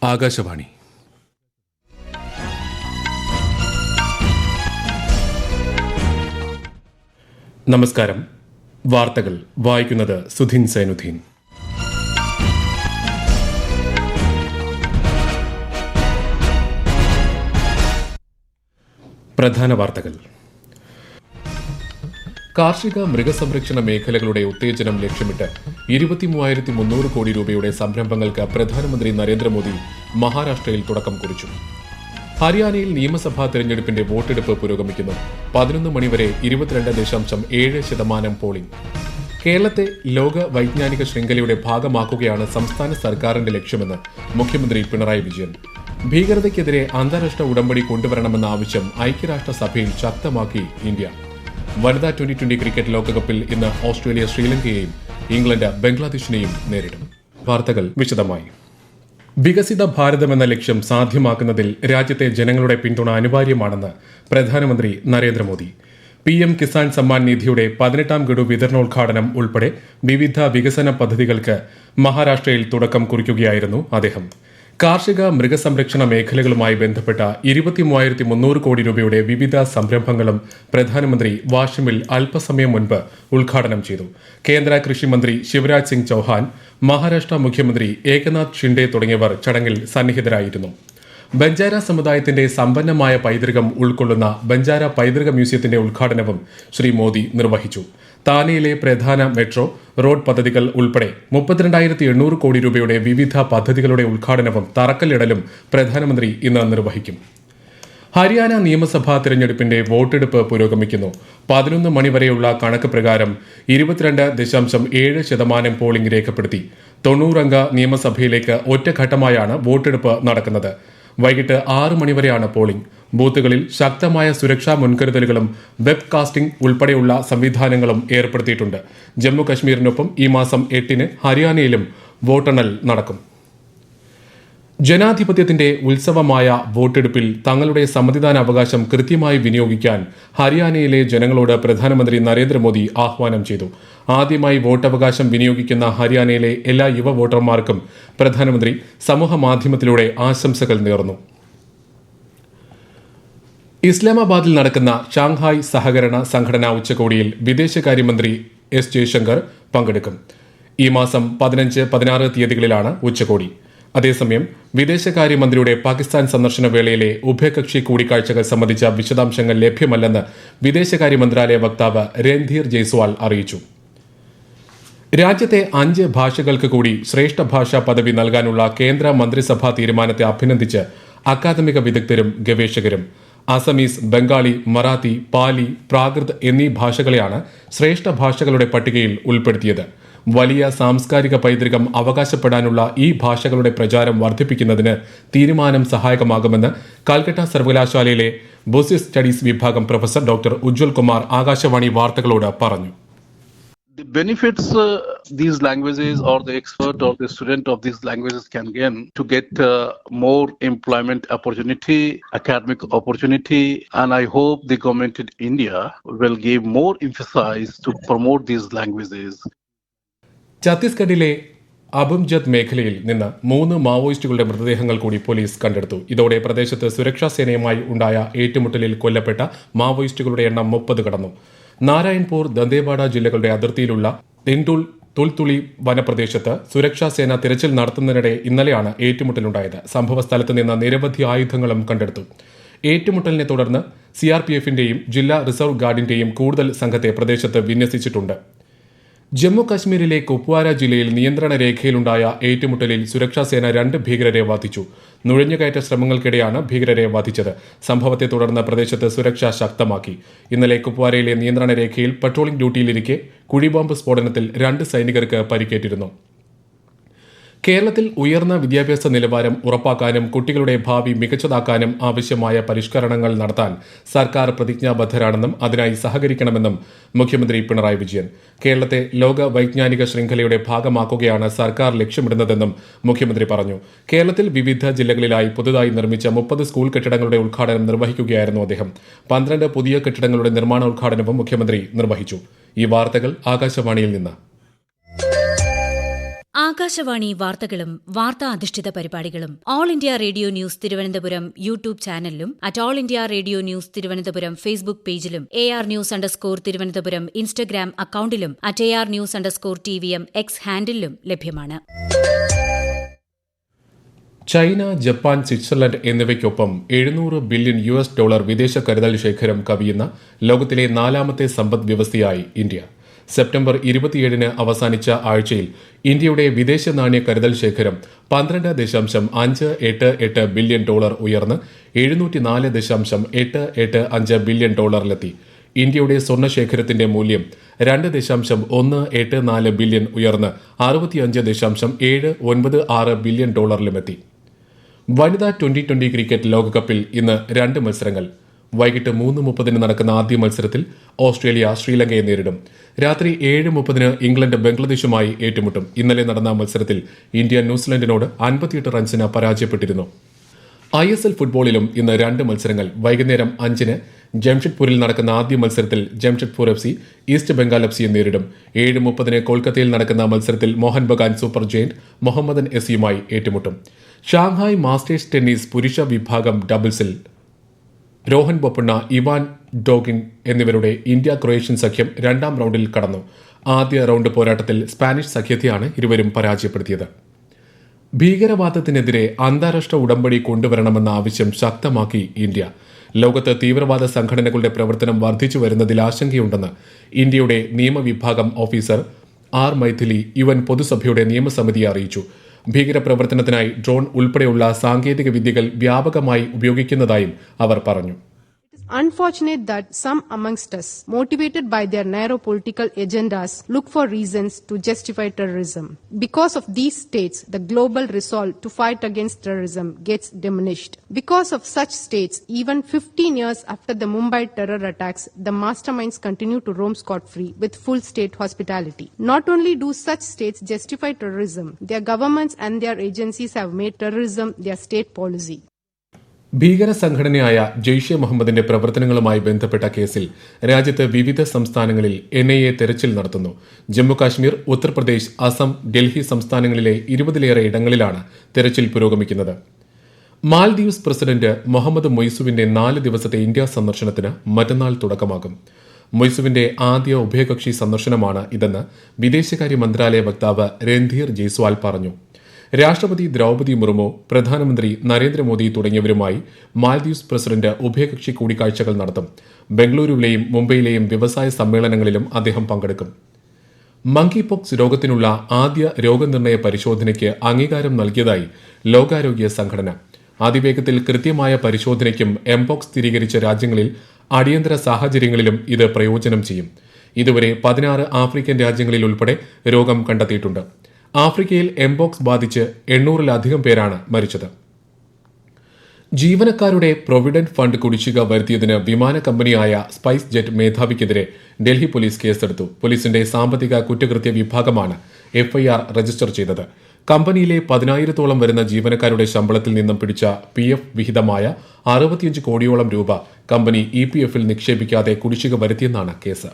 ആകാശവാണി. നമസ്കാരം. വാർത്തകൾ വായിക്കുന്നത് സുധീൻ സൈനുദ്ദീൻ. പ്രധാന വാർത്തകൾ. കാർഷിക മൃഗസംരക്ഷണ മേഖലകളുടെ ഉത്തേജനം ലക്ഷ്യമിട്ട് 23,300 കോടി രൂപയുടെ സംരംഭങ്ങൾക്ക് പ്രധാനമന്ത്രി നരേന്ദ്രമോദി മഹാരാഷ്ട്രയിൽ തുടക്കം കുറിച്ചു. ഹരിയാനയിൽ നിയമസഭാ തെരഞ്ഞെടുപ്പിന്റെ വോട്ടെടുപ്പ് പുരോഗമിക്കുന്നു. 11 മണിവരെ 22.7% പോളിംഗ്. കേരളത്തെ ലോക വൈജ്ഞാനിക ശൃംഖലയുടെ ഭാഗമാക്കുകയാണ് സംസ്ഥാന സർക്കാരിന്റെ ലക്ഷ്യമെന്ന് മുഖ്യമന്ത്രി പിണറായി വിജയൻ. ഭീകരതയ്ക്കെതിരെ അന്താരാഷ്ട്ര ഉടമ്പടി കൊണ്ടുവരണമെന്ന ആവശ്യം ഐക്യരാഷ്ട്രസഭയിൽ ശക്തമാക്കി ഇന്ത്യ. വനിതാ T20 ക്രിക്കറ്റ് ലോകകപ്പിൽ ഇന്ന് ഓസ്ട്രേലിയ ശ്രീലങ്കയെയും ഇംഗ്ലണ്ട് ബംഗ്ലാദേശിനെയും നേരിടും. വാർത്തകൾ വിശദമായി. വികസിത ഭാരതമെന്ന ലക്ഷ്യം സാധ്യമാക്കുന്നതിൽ രാജ്യത്തെ ജനങ്ങളുടെ പിന്തുണ അനിവാര്യമാണെന്ന് പ്രധാനമന്ത്രി നരേന്ദ്രമോദി. PM കിസാൻ സമ്മാൻ നിധിയുടെ 18ാം ഗഡു വിതരണോദ്ഘാടനം ഉൾപ്പെടെ വിവിധ വികസന പദ്ധതികൾക്ക് മഹാരാഷ്ട്രയിൽ തുടക്കം കുറിക്കുകയായിരുന്നു അദ്ദേഹം. കാർഷിക മൃഗസംരക്ഷണ മേഖലകളുമായി ബന്ധപ്പെട്ട 23,300 കോടി രൂപയുടെ വിവിധ സംരംഭങ്ങളും പ്രധാനമന്ത്രി വാഷിമിൽ അല്പസമയം മുൻപ് ഉദ്ഘാടനം ചെയ്തു. കേന്ദ്ര കൃഷിമന്ത്രി ശിവരാജ് സിംഗ് ചൌഹാൻ, മഹാരാഷ്ട്ര മുഖ്യമന്ത്രി ഏകനാഥ് ഷിൻഡെ തുടങ്ങിയവർ ചടങ്ങിൽ സന്നിഹിതരായിരുന്നു. ബഞ്ചാര സമുദായത്തിന്റെ സമ്പന്നമായ പൈതൃകം ഉൾക്കൊള്ളുന്ന ബഞ്ചാര പൈതൃക മ്യൂസിയത്തിന്റെ ഉദ്ഘാടനവും ശ്രീ മോദി നിർവഹിച്ചു. താനെയിലെ പ്രധാന മെട്രോ റോഡ് പദ്ധതികൾ ഉൾപ്പെടെ 32,800 കോടി രൂപയുടെ വിവിധ പദ്ധതികളുടെ ഉദ്ഘാടനവും തറക്കല്ലിടലും പ്രധാനമന്ത്രി ഇന്ന് നിർവഹിക്കും. ഹരിയാന നിയമസഭാ തിരഞ്ഞെടുപ്പിന്റെ വോട്ടെടുപ്പ് പുരോഗമിക്കുന്നു. 11 മണിവരെയുള്ള കണക്ക് പ്രകാരം 22.7% പോളിംഗ് രേഖപ്പെടുത്തി. 90 അംഗ നിയമസഭയിലേക്ക് ഒറ്റഘട്ടമായാണ് വോട്ടെടുപ്പ് നടക്കുന്നത്. വൈകിട്ട് 6 മണിവരെയാണ് പോളിംഗ്. ബൂത്തുകളിൽ ശക്തമായ സുരക്ഷാ മുൻകരുതലുകളും വെബ് കാസ്റ്റിംഗ് ഉൾപ്പെടെയുള്ള സംവിധാനങ്ങളും ഏർപ്പെടുത്തിയിട്ടുണ്ട്. ജമ്മു കശ്മീരിനൊപ്പം ഈ മാസം 8-ന് ഹരിയാനയിലും വോട്ടെണ്ണൽ നടക്കും. ജനാധിപത്യത്തിന്റെ ഉത്സവമായ വോട്ടെടുപ്പിൽ തങ്ങളുടെ സമ്മതിദാനാവകാശം കൃത്യമായി വിനിയോഗിക്കാൻ ഹരിയാനയിലെ ജനങ്ങളോട് പ്രധാനമന്ത്രി നരേന്ദ്രമോദി ആഹ്വാനം ചെയ്തു. ആദ്യമായി വോട്ടവകാശം വിനിയോഗിക്കുന്ന ഹരിയാനയിലെ എല്ലാ യുവ വോട്ടർമാർക്കും പ്രധാനമന്ത്രി സമൂഹമാധ്യമത്തിലൂടെ ആശംസകൾ നേർന്നു. ഇസ്ലാമാബാദിൽ നടക്കുന്ന ഷാങ്ഹായ് സഹകരണ സംഘടനാ ഉച്ചകോടിയിൽ വിദേശകാര്യമന്ത്രി S. ജയശങ്കർ പങ്കെടുക്കും. ഈ മാസം 15, 16 തീയതികളിലാണ് ഉച്ചകോടി. അതേസമയം വിദേശകാര്യമന്ത്രിയുടെ പാകിസ്ഥാൻ സന്ദർശന വേളയിലെ ഉഭയകക്ഷി കൂടിക്കാഴ്ചകൾ സംബന്ധിച്ച വിശദാംശങ്ങൾ ലഭ്യമല്ലെന്ന് വിദേശകാര്യ മന്ത്രാലയ വക്താവ് രൺധീർ ജയ്സ്വാൾ അറിയിച്ചു. രാജ്യത്തെ 5 ഭാഷകൾക്ക് കൂടി ശ്രേഷ്ഠ ഭാഷാ പദവി നൽകാനുള്ള കേന്ദ്ര മന്ത്രിസഭാ തീരുമാനത്തെ അഭിനന്ദിച്ച് അക്കാദമിക വിദഗ്ധരും ഗവേഷകരും. അസമീസ്, ബംഗാളി, മറാത്തി, പാലി, പ്രാകൃത് എന്നീ ഭാഷകളെയാണ് ശ്രേഷ്ഠ ഭാഷകളുടെ പട്ടികയിൽ ഉൾപ്പെടുത്തിയത്. വലിയ സാംസ്കാരിക പൈതൃകം അവകാശപ്പെടാനുള്ള ഈ ഭാഷകളുടെ പ്രചാരം വർദ്ധിപ്പിക്കുന്നതിന് തീരുമാനം സഹായകമാകുമെന്ന് കാൽക്കട്ട സർവകലാശാലയിലെ ബുസിസ് സ്റ്റഡീസ് വിഭാഗം പ്രൊഫസർ ഡോക്ടർ ഉജ്വൽ കുമാർ ആകാശവാണി വാർത്തകളോട് പറഞ്ഞു. The benefits these languages or the expert or the student of these languages can gain to get more employment opportunity, academic opportunity, and I hope the government in India will give more emphasis to promote these languages. ഛത്തീസ്ഗഡിലെ അബുംജദ് മേഖലയിൽ നിന്ന് 3 മാവോയിസ്റ്റുകളുടെ മൃതദേഹങ്ങൾ കൂടി police കണ്ടെടുത്തു. ഇതോടെ പ്രദേശത്ത് സുരക്ഷാ സേനയുമായി ഉണ്ടായ ഏറ്റുമുട്ടലിൽ കൊല്ലപ്പെട്ട മാവോയിസ്റ്റുകളുടെ എണ്ണം 30 കടന്നു. നാരായൺപൂർ, ദന്തേവാഡ ജില്ലകളുടെ അതിർത്തിയിലുള്ള തെൻഡുൾ തുൽത്തുളി വനപ്രദേശത്ത് സുരക്ഷാ സേന തിരച്ചിൽ നടത്തുന്നതിനിടെ ഇന്നലെയാണ് ഏറ്റുമുട്ടലുണ്ടായത്. സംഭവ സ്ഥലത്ത് നിന്ന് നിരവധി ആയുധങ്ങളും കണ്ടെടുത്തു. ഏറ്റുമുട്ടലിനെ തുടർന്ന് CRPFന്റെയും ജില്ലാ റിസർവ് ഗാർഡിന്റെയും കൂടുതൽ സംഘത്തെ പ്രദേശത്ത് വിന്യസിച്ചിട്ടുണ്ട്. ജമ്മു കശ്മീരിലെ കുപ്വാര ജില്ലയിൽ നിയന്ത്രണ രേഖയിലുണ്ടായ ഏറ്റുമുട്ടലിൽ സുരക്ഷാസേന 2 ഭീകരരെ വധിച്ചു. നുഴഞ്ഞുകയറ്റ ശ്രമങ്ങൾക്കിടെയാണ് ഭീകരരെ വധിച്ചത്. സംഭവത്തെ തുടർന്ന് പ്രദേശത്ത് സുരക്ഷ ശക്തമാക്കി. ഇന്നലെ കുപ്വാരയിലെ നിയന്ത്രണ രേഖയിൽ പട്രോളിംഗ് ഡ്യൂട്ടിയിലിരിക്കെ കുഴിബോംബ് സ്ഫോടനത്തിൽ 2 സൈനികർക്ക് പരിക്കേറ്റിരുന്നു. കേരളത്തിൽ ഉയർന്ന വിദ്യാഭ്യാസ നിലവാരം ഉറപ്പാക്കാനും കുട്ടികളുടെ ഭാവി മികച്ചതാക്കാനും ആവശ്യമായ പരിഷ്കരണങ്ങൾ നടത്താൻ സർക്കാർ പ്രതിജ്ഞാബദ്ധരാണെന്നും അതിനായി സഹകരിക്കണമെന്നും മുഖ്യമന്ത്രി പിണറായി വിജയൻ. കേരളത്തെ ലോക വൈജ്ഞാനിക ശൃംഖലയുടെ ഭാഗമാക്കുകയാണ് സർക്കാർ ലക്ഷ്യമിടുന്നതെന്നും മുഖ്യമന്ത്രി പറഞ്ഞു. കേരളത്തിൽ വിവിധ ജില്ലകളിലായി പുതുതായി നിർമ്മിച്ച 30 സ്കൂൾ കെട്ടിടങ്ങളുടെ ഉദ്ഘാടനം നിർവഹിക്കുകയായിരുന്നു അദ്ദേഹം. 12 പുതിയ കെട്ടിടങ്ങളുടെ നിർമ്മാണോദ്ഘാടനവും മുഖ്യമന്ത്രി നിർവഹിച്ചു. ഈ വാർത്തകൾ ആകാശവാണിയിൽ നിന്ന്. ആകാശവാണി വാർത്തകളും വാർത്താ അധിഷ്ഠിത പരിപാടികളും All India Radio News Thiruvananthapuram YouTube ചാനലിലും at All India Radio News Thiruvananthapuram Facebook പേജിലും AR News_തിരുവനന്തപുരം ഇൻസ്റ്റഗ്രാം അക്കൌണ്ടിലും അറ്റ് AR News_TVM എക്സ് ഹാൻഡിലും ലഭ്യമാണ്. ചൈന, ജപ്പാൻ, സ്വിറ്റ്സർലൻഡ് എന്നിവയ്ക്കൊപ്പം $700 ബില്യൺ വിദേശ കരുതൽ ശേഖരം കവിയുന്ന ലോകത്തിലെ 4ാമത്തെ സമ്പദ് വ്യവസ്ഥയായി ഇന്ത്യ. സെപ്റ്റംബർ 27 അവസാനിച്ച ആഴ്ചയിൽ ഇന്ത്യയുടെ വിദേശ നാണ്യ കരുതൽ ശേഖരം $12.588 ബില്യൺ ഉയർന്ന് $704.885 ബില്യൺ ഇന്ത്യയുടെ സ്വർണ്ണശേഖരത്തിന്റെ മൂല്യം $2.184 ബില്യൺ ഉയർന്ന് $65.796 ബില്യൺ ഡോളറിലുമെത്തി. വനിതാ ട്വന്റി ക്രിക്കറ്റ് ലോകകപ്പിൽ ഇന്ന് 2 മത്സരങ്ങൾ. വൈകിട്ട് 3:30 നടക്കുന്ന ആദ്യ മത്സരത്തിൽ ഓസ്ട്രേലിയ ശ്രീലങ്കയെ നേരിടും. രാത്രി 7:30 ഇംഗ്ലണ്ട് ബംഗ്ലാദേശുമായി ഏറ്റുമുട്ടും. ഇന്നലെ നടന്ന മത്സരത്തിൽ ഇന്ത്യ ന്യൂസിലൻഡിനോട് 58 റൺസിന് പരാജയപ്പെട്ടിരുന്നു. ISL ഫുട്ബോളിലും ഇന്ന് 2 മത്സരങ്ങൾ. വൈകുന്നേരം 5-ന് ജംഷഡ്പൂരിൽ നടക്കുന്ന ആദ്യ മത്സരത്തിൽ ജംഷഡ്പൂർ FC ഈസ്റ്റ് ബംഗാൾ FCയെ നേരിടും. 7:30 കൊൽക്കത്തയിൽ നടക്കുന്ന മത്സരത്തിൽ മോഹൻ ബഗാൻ സൂപ്പർ ജയന്റ് മുഹമ്മദൻ SCയുമായി ഏറ്റുമുട്ടും. ഷാങ്ഹായ് മാസ്റ്റേഴ്സ് ടെന്നീസ് പുരുഷ വിഭാഗം ഡബിൾസിൽ രോഹൻ ബൊപ്പണ്ണ, ഇവാൻ ഡോഗിൻ എന്നിവരുടെ ഇന്ത്യ ക്രൊയേഷ്യൻ സഖ്യം 2ാം റൌണ്ടിൽ കടന്നു. ആദ്യ റൌണ്ട് പോരാട്ടത്തിൽ സ്പാനിഷ് സഖ്യത്തെയാണ് ഇരുവരും പരാജയപ്പെടുത്തിയത്. ഭീകരവാദത്തിനെതിരെ അന്താരാഷ്ട്ര ഉടമ്പടി കൊണ്ടുവരണമെന്ന ആവശ്യം ശക്തമാക്കി ഇന്ത്യ. ലോകത്ത് തീവ്രവാദ സംഘടനകളുടെ പ്രവർത്തനം വർദ്ധിച്ചു വരുന്നതിൽ ആശങ്കയുണ്ടെന്ന് ഇന്ത്യയുടെ നിയമവിഭാഗം ഓഫീസർ R. മൈഥിലി UN പൊതുസഭയുടെ നിയമസമിതിയെ അറിയിച്ചു. ഭീകരപ്രവർത്തനത്തിനായി ഡ്രോൺ ഉൾപ്പെടെയുള്ള സാങ്കേതിക വിദ്യകൾ വ്യാപകമായി ഉപയോഗിക്കുന്നതായും അവർ പറഞ്ഞു. Unfortunate that some amongst us, motivated by their narrow political agendas, look for reasons to justify terrorism. Because of these states, the global resolve to fight against terrorism gets diminished. Because of such states, even 15 years after the Mumbai terror attacks, the masterminds continue to roam scot-free with full state hospitality. Not only do such states justify terrorism, their governments and their agencies have made terrorism their state policy. ഭീകര സംഘടനയായ ജെയ്ഷെ മുഹമ്മദിന്റെ പ്രവർത്തനങ്ങളുമായി ബന്ധപ്പെട്ട കേസിൽ രാജ്യത്ത് വിവിധ സംസ്ഥാനങ്ങളിൽ NIA തെരച്ചിൽ നടത്തുന്നു. ജമ്മുകാശ്മീർ, ഉത്തർപ്രദേശ്, അസം, ഡൽഹി സംസ്ഥാനങ്ങളിലെ 20ലേറെ ഇടങ്ങളിലാണ് തെരച്ചിൽ പുരോഗമിക്കുന്നത്. മാൽദീവ്സ് പ്രസിഡന്റ് മുഹമ്മദ് മൊയ്സുവിന്റെ 4 ദിവസത്തെ ഇന്ത്യ സന്ദർശനത്തിന് മറ്റന്നാൾ തുടക്കമാകും. മൊയ്സുവിന്റെ ആദ്യ ഉഭയകക്ഷി സന്ദർശനമാണ് ഇതെന്ന് വിദേശകാര്യ മന്ത്രാലയ വക്താവ് രൺധീർ ജയ്സ്വാൾ പറഞ്ഞു. രാഷ്ട്രപതി ദ്രൌപദി മുർമു, പ്രധാനമന്ത്രി നരേന്ദ്രമോദി തുടങ്ങിയവരുമായി മാൽദീവ്സ് പ്രസിഡന്റ് ഉഭയകക്ഷി കൂടിക്കാഴ്ചകൾ നടത്തും. ബംഗളൂരുവിലെയും മുംബൈയിലെയും വ്യവസായ സമ്മേളനങ്ങളിലും അദ്ദേഹം പങ്കെടുക്കും. മങ്കി പോക്സ് രോഗത്തിനുള്ള ആദ്യ രോഗനിർണയ പരിശോധനയ്ക്ക് അംഗീകാരം നൽകിയതായി ലോകാരോഗ്യ സംഘടന. അതിവേഗത്തിൽ കൃത്യമായ പരിശോധനയ്ക്കും എംപോക്സ് സ്ഥിരീകരിച്ച രാജ്യങ്ങളിൽ അടിയന്തര സാഹചര്യങ്ങളിലും ഇത് പ്രയോജനം ചെയ്യും. ഇതുവരെ 16 ആഫ്രിക്കൻ രാജ്യങ്ങളിൽ ഉൾപ്പെടെ രോഗം കണ്ടെത്തിയിട്ടുണ്ട്. ആഫ്രിക്കയിൽ എംപോക്സ് ബാധിച്ച് 800-ലധികം പേരാണ് മരിച്ചത്. ജീവനക്കാരുടെ പ്രൊവിഡന്റ് ഫണ്ട് കുടിശ്ശിക വരുത്തിയതിന് വിമാന കമ്പനിയായ സ്പൈസ് ജെറ്റ് മേധാവിക്കെതിരെ ഡൽഹി പോലീസ് കേസെടുത്തു. പോലീസിന്റെ സാമ്പത്തിക കുറ്റകൃത്യ വിഭാഗമാണ് FIR രജിസ്റ്റർ ചെയ്തത്. കമ്പനിയിലെ 10,000-ഓളം വരുന്ന ജീവനക്കാരുടെ ശമ്പളത്തിൽ നിന്നും പിടിച്ച PF വിഹിതമായ 65 കോടിയോളം രൂപ കമ്പനി EPFൽ നിക്ഷേപിക്കാതെ കുടിശ്ശിക വരുത്തിയെന്നാണ് കേസ്.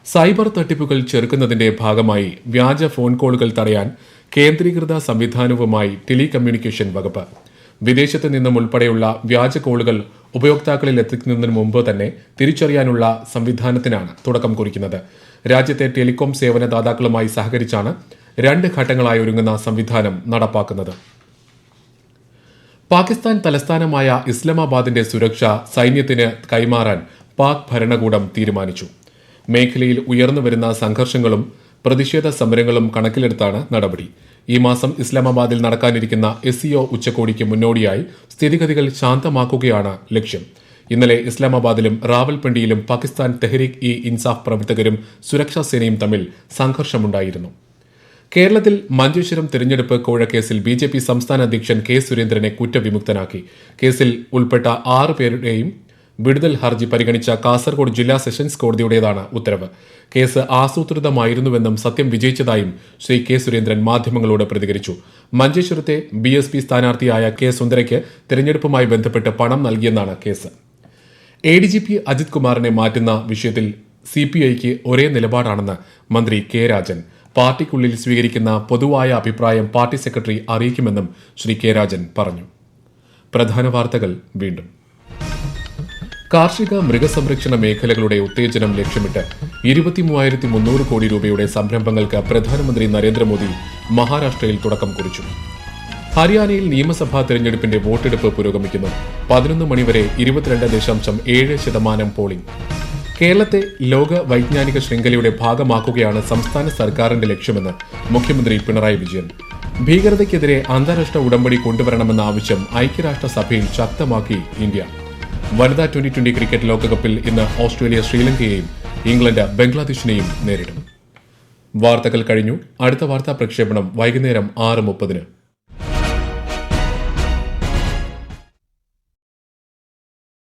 സൈബർ തട്ടിപ്പുകൾ ചെറുക്കുന്നതിന്റെ ഭാഗമായി വ്യാജ ഫോൺ കോളുകൾ തടയാൻ കേന്ദ്രീകൃത സംവിധാനവുമായി ടെലികമ്മ്യൂണിക്കേഷൻ വകുപ്പ്. വിദേശത്ത് നിന്നും ഉൾപ്പെടെയുള്ള വ്യാജ കോളുകൾ ഉപയോക്താക്കളിൽ എത്തിക്കുന്നതിന് മുമ്പ് തന്നെ തിരിച്ചറിയാനുള്ള സംവിധാനത്തിനാണ് തുടക്കം കുറിക്കുന്നത്. രാജ്യത്തെ ടെലികോം സേവനദാതാക്കളുമായി സഹകരിച്ചാണ് 2 ഘട്ടങ്ങളായി ഒരുങ്ങുന്ന സംവിധാനം നടപ്പാക്കുന്നത്. പാകിസ്ഥാൻ തലസ്ഥാനമായ ഇസ്ലാമാബാദിന്റെ സുരക്ഷ സൈന്യത്തിന് കൈമാറാൻ പാക് ഭരണകൂടം തീരുമാനിച്ചു. മേഖലയിൽ ഉയർന്നുവരുന്ന സംഘർഷങ്ങളും പ്രതിഷേധ സമരങ്ങളും കണക്കിലെടുത്താണ് നടപടി. ഈ മാസം ഇസ്ലാമാബാദിൽ നടക്കാനിരിക്കുന്ന SCO ഉച്ചകോടിക്ക് മുന്നോടിയായി സ്ഥിതിഗതികൾ ശാന്തമാക്കുകയാണ് ലക്ഷ്യം. ഇന്നലെ ഇസ്ലാമാബാദിലും റാവൽപിണ്ടിയിലും പാകിസ്ഥാൻ തെഹ്രീക്ക്-ഇ-ഇൻസാഫ് പ്രവർത്തകരും സുരക്ഷാ സേനയും തമ്മിൽ സംഘർഷമുണ്ടായിരുന്നു. കേരളത്തിൽ മഞ്ചേശ്വരം തെരഞ്ഞെടുപ്പ് കോഴക്കേസിൽ BJP സംസ്ഥാന അധ്യക്ഷൻ K. സുരേന്ദ്രനെ കുറ്റവിമുക്തനാക്കി. കേസിൽ ഉൾപ്പെട്ട 6 പേരുടെയും വിടുതൽ ഹർജി പരിഗണിച്ച കാസർഗോഡ് ജില്ലാ സെഷൻസ് കോടതിയുടേതാണ് ഉത്തരവ്. കേസ് ആസൂത്രിതമായിരുന്നുവെന്നും സത്യം വിജയിച്ചതായും ശ്രീ K. സുരേന്ദ്രൻ മാധ്യമങ്ങളോട് പ്രതികരിച്ചു. മഞ്ചേശ്വരത്തെ BSP സ്ഥാനാർത്ഥിയായ K. സുന്ദരയ്ക്ക് തെരഞ്ഞെടുപ്പുമായി ബന്ധപ്പെട്ട് പണം നൽകിയെന്നാണ് കേസ്. ADGP അജിത് കുമാറിനെ മാറ്റുന്ന വിഷയത്തിൽ CPIക്ക് ഒരേ നിലപാടാണെന്ന് മന്ത്രി K. രാജൻ. പാർട്ടിക്കുള്ളിൽ സ്വീകരിക്കുന്ന പൊതുവായ അഭിപ്രായം പാർട്ടി സെക്രട്ടറി അറിയിക്കുമെന്നും ശ്രീ കെ രാജൻ പറഞ്ഞു. പ്രധാന വാർത്തകൾ വീണ്ടും. കാർഷിക മൃഗസംരക്ഷണ മേഖലകളുടെ ഉത്തേജനം ലക്ഷ്യമിട്ട് 23,300 കോടി രൂപയുടെ സംരംഭങ്ങൾക്ക് പ്രധാനമന്ത്രി നരേന്ദ്രമോദി മഹാരാഷ്ട്രയിൽ തുടക്കം കുറിച്ചു. ഹരിയാനയിൽ നിയമസഭാ തെരഞ്ഞെടുപ്പിന്റെ വോട്ടെടുപ്പ് പുരോഗമിക്കുന്നു. 11 മണിവരെ 22.7% പോളിംഗ്. കേരളത്തെ ലോക വൈജ്ഞാനിക ശൃംഖലയുടെ ഭാഗമാക്കുകയാണ് സംസ്ഥാന സർക്കാരിന്റെ ലക്ഷ്യമെന്ന് മുഖ്യമന്ത്രി പിണറായി വിജയൻ. ഭീകരതയ്ക്കെതിരെ അന്താരാഷ്ട്ര ഉടമ്പടി കൊണ്ടുവരണമെന്ന ആവശ്യം ഐക്യരാഷ്ട്രസഭയിൽ ശക്തമാക്കി ഇന്ത്യ. വനിതാ ട്വന്റി ക്രിക്കറ്റ് ലോകകപ്പിൽ ഇന്ന് ഓസ്ട്രേലിയ ശ്രീലങ്കയെയും ഇംഗ്ലണ്ട് ബംഗ്ലാദേശിനെയും നേരിടും. വാർത്തകൾ കഴിഞ്ഞു. അടുത്ത വാർത്താ പ്രക്ഷേപണം വൈകുന്നേരം 6:30.